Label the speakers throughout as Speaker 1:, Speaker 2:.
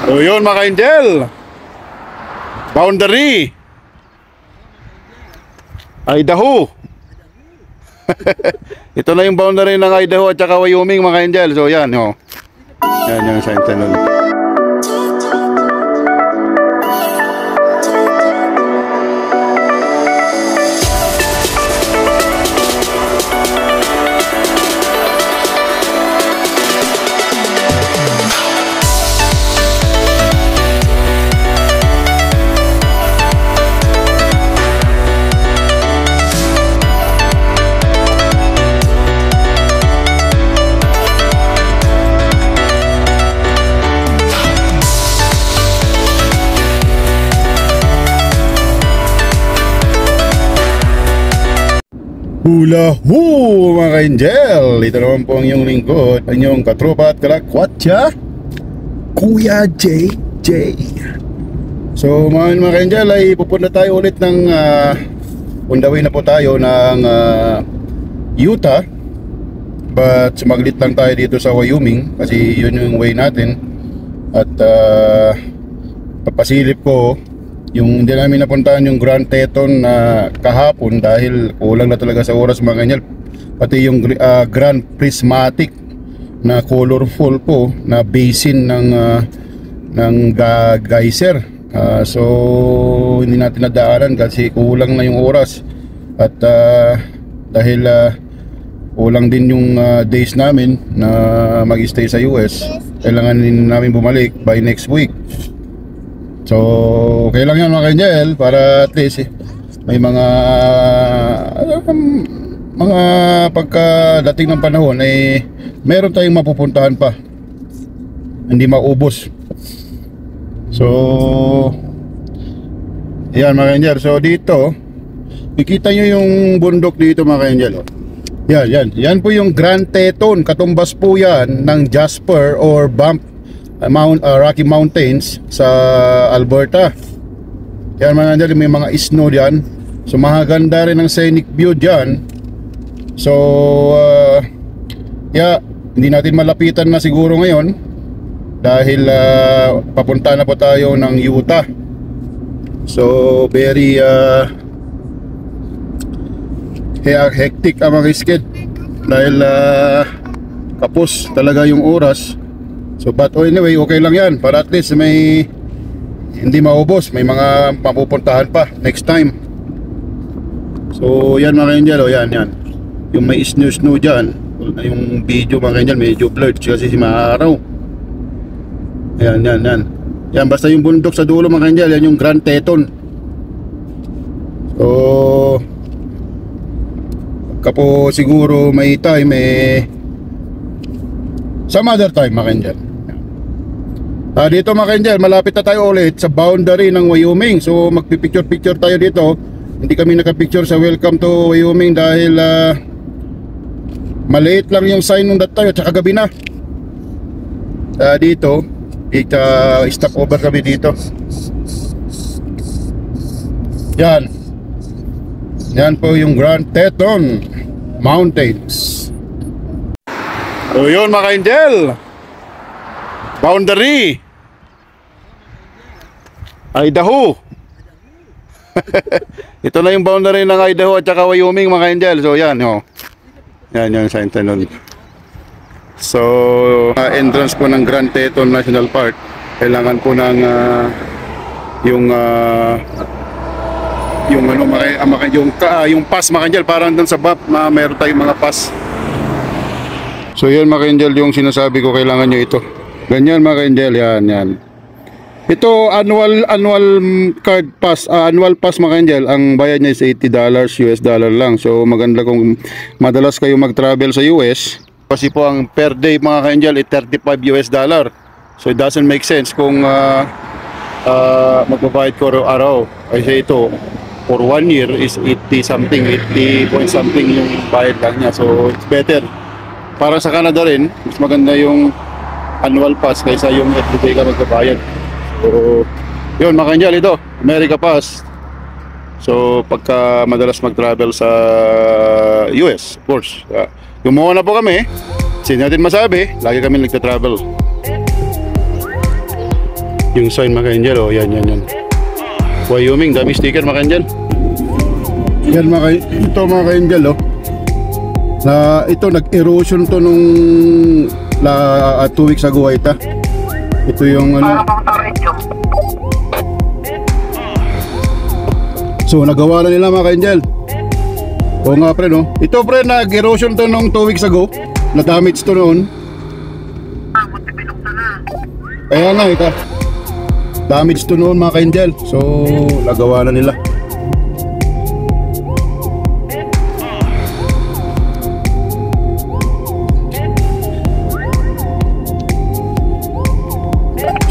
Speaker 1: So yun mga ka-angel, boundary Idaho. Ito na yung boundary ng Idaho at saka Wyoming mga ka-angel. So yan, yan yung Sentinel. Hula ho mga ka-angel, ito naman po ang inyong lingkod, ang inyong katropa at kalakwatya, Kuya JJ. So mga ka-angel ay pupunta tayo ulit ng on the way na po tayo ng Utah. But sumaglit lang tayo dito sa Wyoming kasi yun yung way natin. At papasilip ko yung hindi namin napuntahan yung Grand Teton na kahapon dahil kulang na talaga sa oras mga kanyal. Pati yung Grand Prismatic na colorful po na basin ng geyser. So hindi natin nadaanan kasi kulang na yung oras. At dahil kulang din yung days namin na mag-stay sa US, kailangan din namin bumalik by next week. So, okay lang yan mga ka-angel para at least may mga pagkadating ng panahon meron tayong mapupuntahan pa, hindi maubos. So, yan mga ka-angel. So dito, ikita nyo yung bundok dito mga ka-angel. Yan po yung Grand Teton. Katumbas po yan ng Jasper or Rocky Mountains sa Alberta. Yan mga ka-angel, may mga snow dyan. So mahaganda rin ang scenic view dyan. So hindi natin malapitan na siguro ngayon dahil papunta na po tayo ng Utah. So very hectic ang mga skid dahil kapos talaga yung oras. So but anyway, okay lang yan para at least may hindi maubos, may mga mapupuntahan pa next time. So yan mga ka-angel, yan yung may snow dyan. Yung video mga ka-angel medyo blurred kasi si maaraw. Yan basta yung bundok sa dulo mga ka-angel, yan yung Grand Teton. So pagka po siguro may time some other time mga ka-angel. Dito mga ka-angel, malapit na tayo ulit sa boundary ng Wyoming. So magpipicture tayo dito. Hindi kami nakapicture sa welcome to Wyoming dahil maliit lang yung sign nung that time at saka gabi na. Dito stop over kami dito. Yan po yung Grand Teton Mountains. So yun mga ka-angel, boundary Idaho. Ito na yung boundary ng Idaho at saka Wyoming mga ka-angel. So yan yung Sentinel. So entrance po ng Grand Teton National Park, kailangan po ng yung pass mga ka-angel. Parang dun sa BAP na meron tayong mga pass. So yan mga ka-angel yung sinasabi ko, kailangan nyo ito. Ganyan mga ka-angel, yan. Ito annual card pass, annual pass mga ka-angel. Ang bayad niya is $80 US dollar lang. So maganda kung madalas kayo mag-travel sa US. Kasi po ang per day mga ka-angel ay $35 US dollar. So it doesn't make sense kung magbabayad ko araw. Kasi ito for 1 year is 80 point something yung bayad lang niya. So it's better. Para sa Canada rin, mas maganda yung annual pass kaysa yung everyday ka magbabayad. So yun mga ka-angel, ito America Pass. So pagka madalas mag-travel sa US, of course, gumawa na po kami. Hindi natin masabi, lagi kami nagta-travel. Yung sign mga ka-angel, oh, yan. Wyoming, dami sticker mga ka-angel. Yan ito mga ka-angel, oh. Na ito nag-erosion to nung 2 weeks ago ita. Ito yung ano. So nagawa na nila mga ka-angel. Oo nga pre no. Ito pre nag-erosion to nung 2 weeks ago. Na-damage to noon. Kaya nga ito. Damage to noon mga ka-angel. So nagawa na nila.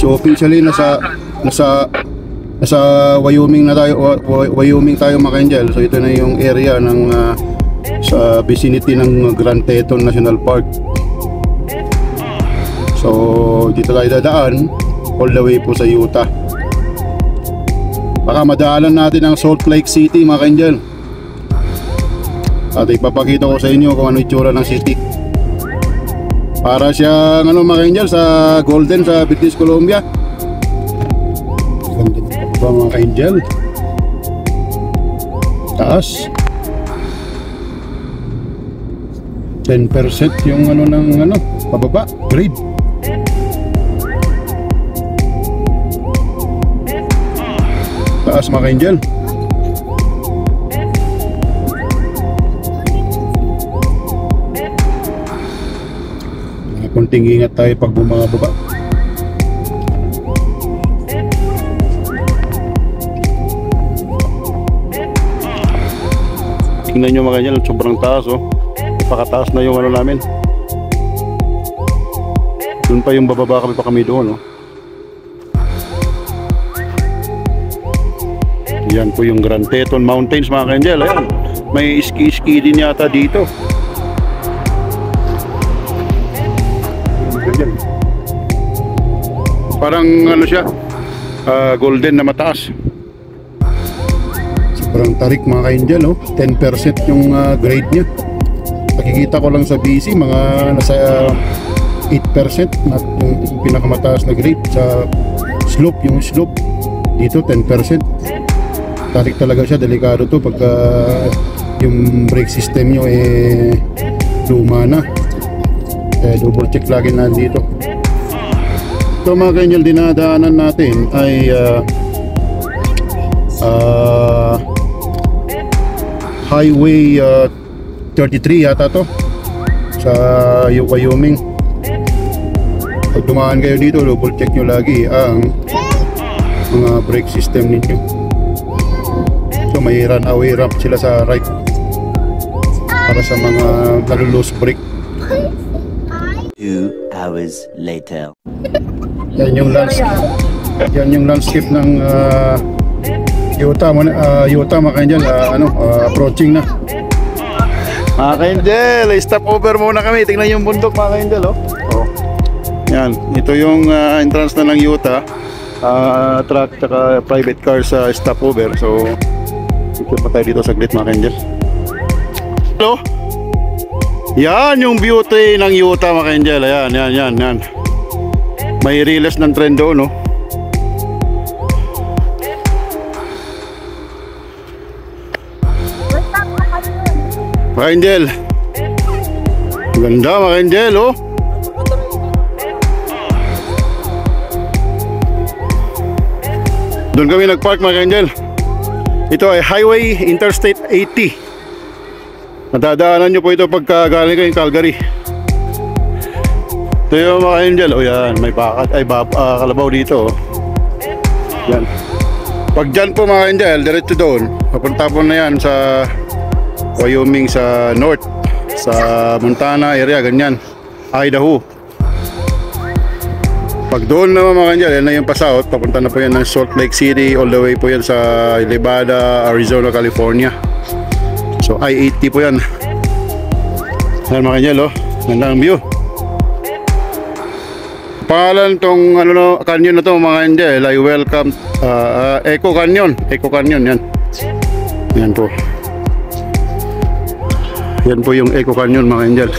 Speaker 1: So officially nasa Wyoming na tayo, Wyoming tayo mga ka-angel. So ito na yung area ng sa vicinity ng Grand Teton National Park. So dito tayo dadaan all the way po sa Utah. Baka madaanan natin ang Salt Lake City mga ka-angel. At ipapakita ko sa inyo kung ano itsura ng city. Para siyang ano mga ka-angel sa Golden sa British Columbia. Ganda pa mga ka-angel. Taas 10% yung ano ng ano pababa grade. Taas mga ka-angel. Kunting ingat tayo pag bumababa. Tingnan nyo mga ganyan, sobrang taas oh. Napakataas na yung ano namin. Doon pa yung bababa kami doon oh. Yan po yung Grand Teton Mountains mga ka-angel. Ayan, may ski din yata dito. Parang ano siya, golden na mataas. Sobrang tarik mga ka-angel oh. 10% yung grade nya. Nakikita ko lang sa BC mga nasa 8% na yung pinakamataas na grade. Sa slope, yung slope dito 10%. Tarik talaga siya, delikado to pagka yung brake system nyo luma na. Double check lagi na dito. Ito mga ka-angel, dinadaanan natin ay Highway 33 yata to sa Wyoming. Pag dumaan kayo dito, double check nyo lagi ang mga brake system ninyo. So may runaway ramp sila sa right para sa mga nalulose brake.
Speaker 2: 2 hours later.
Speaker 1: Yan yung landscape ng Utah mga ka-angel. Approaching na mga ka-angel. Stop over muna kami. Tingnan yung bundok mga ka-angel oh. Yan, ito yung entrance na ng Utah. Truck at private car sa stopover. So ito pa tayo dito saglit mga ka-angel. Hello. Yan yung beauty ng Utah mga ka-angel. Yan. May relays ng tren doon no. Mga ka-angel. Ganda mga ka-angel oh. Doon kami nagpark mga ka-angel. Ito ay Highway Interstate 80. Nadadaanan nyo po ito pagka galing kayong Calgary. Ito yung mga ka-angel. O yan, may bakat, kalabaw dito. Yan. Pag dyan po mga ka-angel, diretso doon. Papunta po na yan sa Wyoming sa north. Sa Montana area, ganyan. Idaho. Pag doon naman mga ka-angel, yan na yung pa-south. Papunta na po yan ng Salt Lake City. All the way po yan sa Nevada, Arizona, California. So I-80 po yan. Yan mga ka-angel oh. Ganda ang view. Pangalan tong canyon na to mga ka-angel ay welcome Echo Canyon. Echo Canyon yan. Yan po. Yan po yung Echo Canyon mga ka-angel.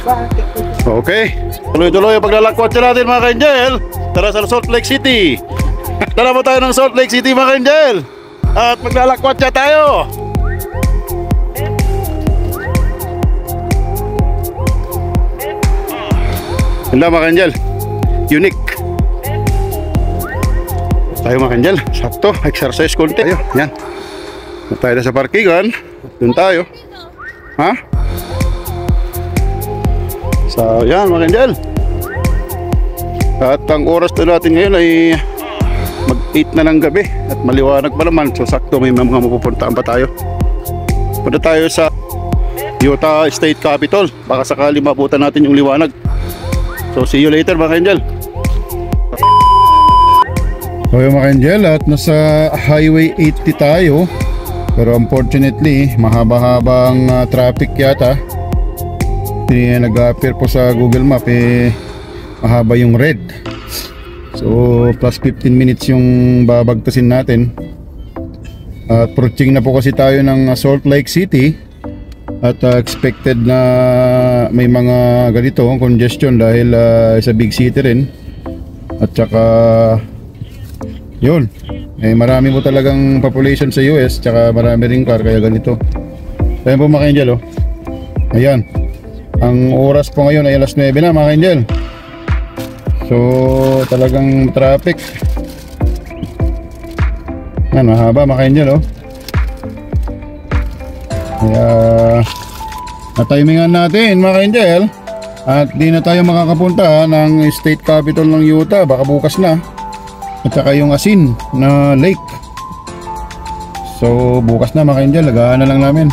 Speaker 1: Okay. Tuloy-tuloy ang paglalakwat natin mga ka-angel. Tara sa Salt Lake City. Dala mo tayo ng Salt Lake City mga Angel. At maglalakwatsa tayo. Ganda mga Angel. Unique. Tayo mga Angel. Sakto. Exercise konti. Tayo. Yan. Tayo na sa parkingan. Doon tayo. Ha? So yan mga Angel. At ang oras na natin ngayon ay mag 8 na ng gabi. At maliwanag pa naman. So sakto may mga mapupuntaan pa tayo. Punta tayo sa Utah State Capitol. Baka sakali mabutan natin yung liwanag. So see you later mga Angel. So yung mga Angel, at nasa Highway 80 tayo. Pero unfortunately mahaba-habang traffic yata. Nag-appear po sa Google Map mahaba yung red. So plus 15 minutes yung babagtasin natin. At approaching na po kasi tayo ng Salt Lake City. At expected na may mga ganito congestion dahil sa big city rin. At saka yun, marami po talagang population sa US. Tsaka marami rin car kaya ganito. Ayan po mga Angel, oh. Ayan. Ang oras po ngayon ay alas 9 na mga Angel. So talagang traffic. Ayan, mahaba mga Angel, oh. Kaya na-timingan natin mga Angel. At di na tayo makakapunta ng State Capitol ng Utah. Baka bukas na. At saka yung asin na lake. So bukas na mga Angel. Lagaan na lang namin.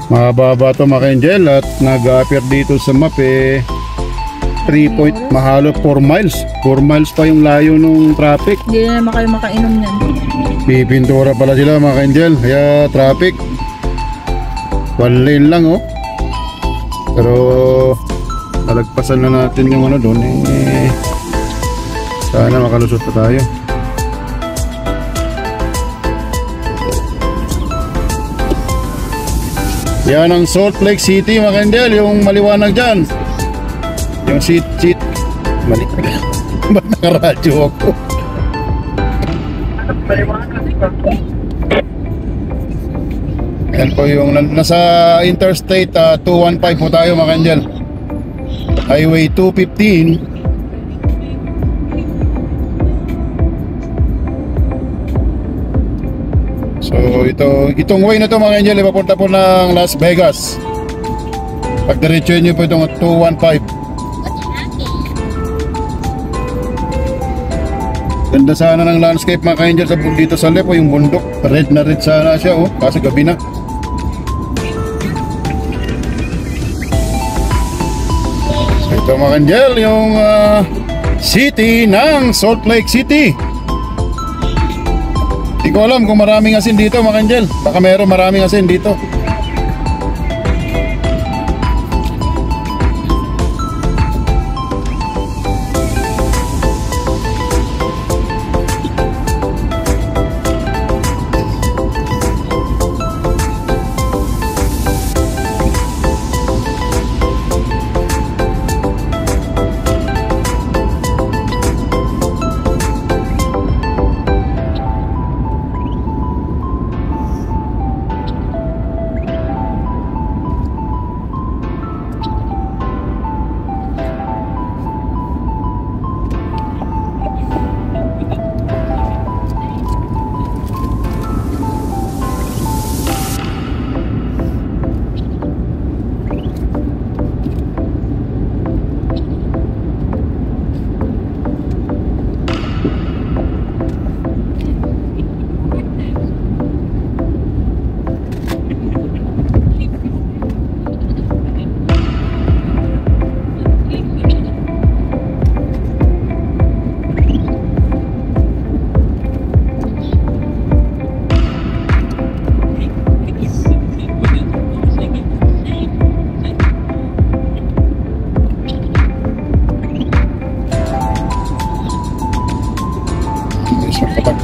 Speaker 1: Mahaba to mga Angel. At nag-appear dito sa map 3 point mahalo 4 miles. 4 miles pa yung layo ng traffic.
Speaker 3: Hindi na naman kayo makainom yan.
Speaker 1: Pipintura pala sila mga Angel. Kaya traffic 1 lane lang, oh. Pero talagpasan na natin yung ano doon. Sana makalusot pa tayo. Yan ang Salt Lake City mga Angel. Yung maliwanag dyan. Yung seat mali. Ba't nakaradyo ako? Yan po yung nasa Interstate 215 po tayo mga Angel. Highway 215. So itong way na to mga Angel, ipapunta po ng Las Vegas. Pag diretso nyo po itong 215. Ganda sana ng landscape mga Angel sa dito sa left, yung bundok. Red na red sana siya, oh, kasi gabi na. So ito mga Angel, yung city ng Salt Lake City. Hindi ko alam kung maraming asin dito mga Angel. Baka meron maraming asin dito.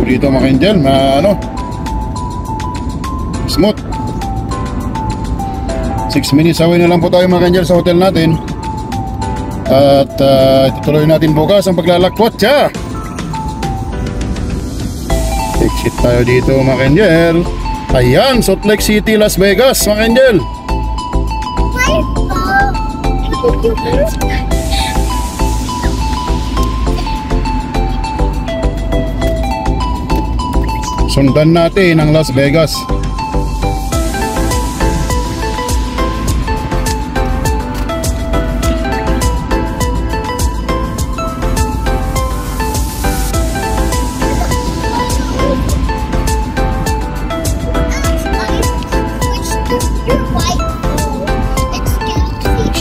Speaker 1: Dito mga Angel, smooth. 6 minutes away na lang po tayo mga Angel sa hotel natin. At itutuloy natin bukas ang paglalakwatsa. Exit tayo dito mga Angel. Ayan, Salt Lake City, Las Vegas mga Angel. Sundan natin ang Las Vegas.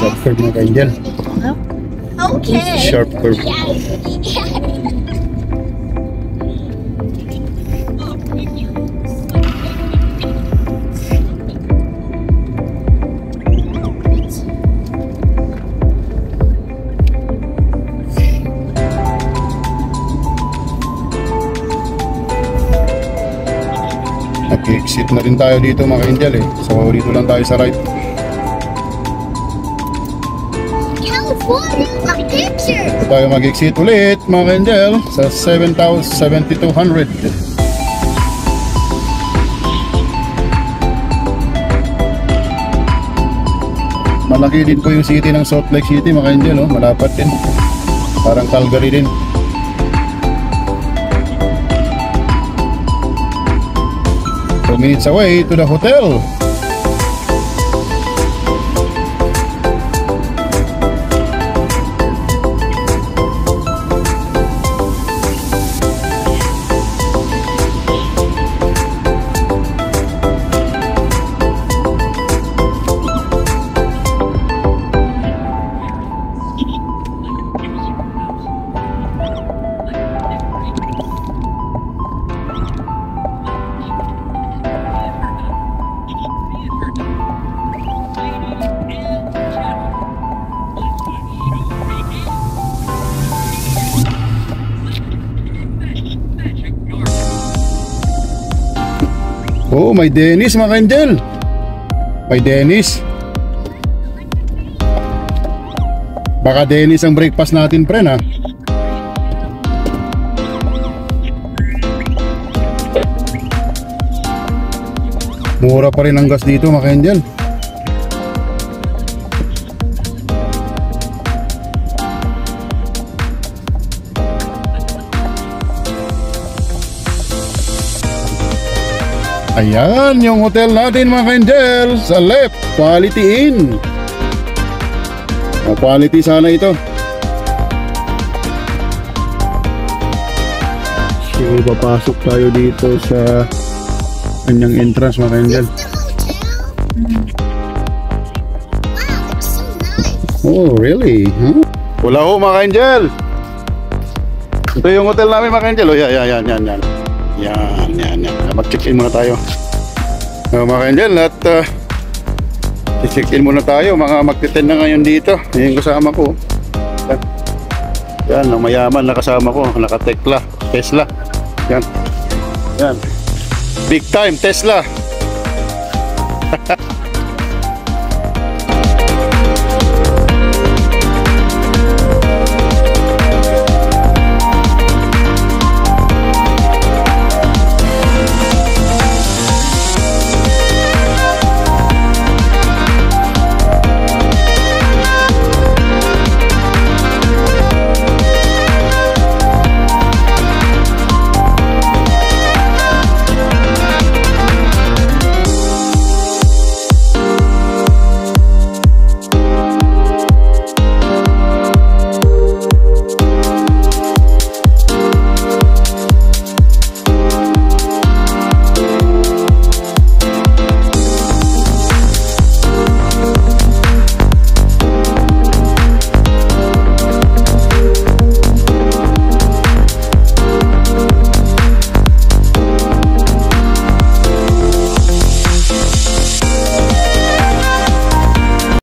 Speaker 1: Sharp curve mga Angel.
Speaker 3: Okay.
Speaker 1: Sharp curve. Nag-exit na rin tayo dito mga Angel eh. So dito lang tayo sa right.
Speaker 3: California, a picture.
Speaker 1: Dito tayo mag-exit ulit mga Angel sa 7,200. Malaki din po yung city ng Salt Lake City mga Angel, oh. Malapat din. Parang Calgary din. Minutes away to the hotel. Oh, may Dennis mga Angel. May Dennis. Baka Dennis ang breakfast natin, pre, ha? Mura pa rin ang gas dito mga Angel. Ayan yung hotel natin mga Angel. Sa left, Quality Inn. Quality sana ito. So papasok tayo dito sa kanyang entrance mga Angel.
Speaker 3: Wow, it's so nice.
Speaker 1: Oh really? Huh? Wala ho mga Angel. Ito yung hotel namin mga Angel. Oh yan. Yan. Mag-check-in muna tayo. Mga Angel, at check-in muna tayo. Mga magti-10 na ngayon dito. Yung kasama ko. Yan, ang mayaman na kasama ko. Naka-Tekla, Tesla. Yan. Big time, Tesla.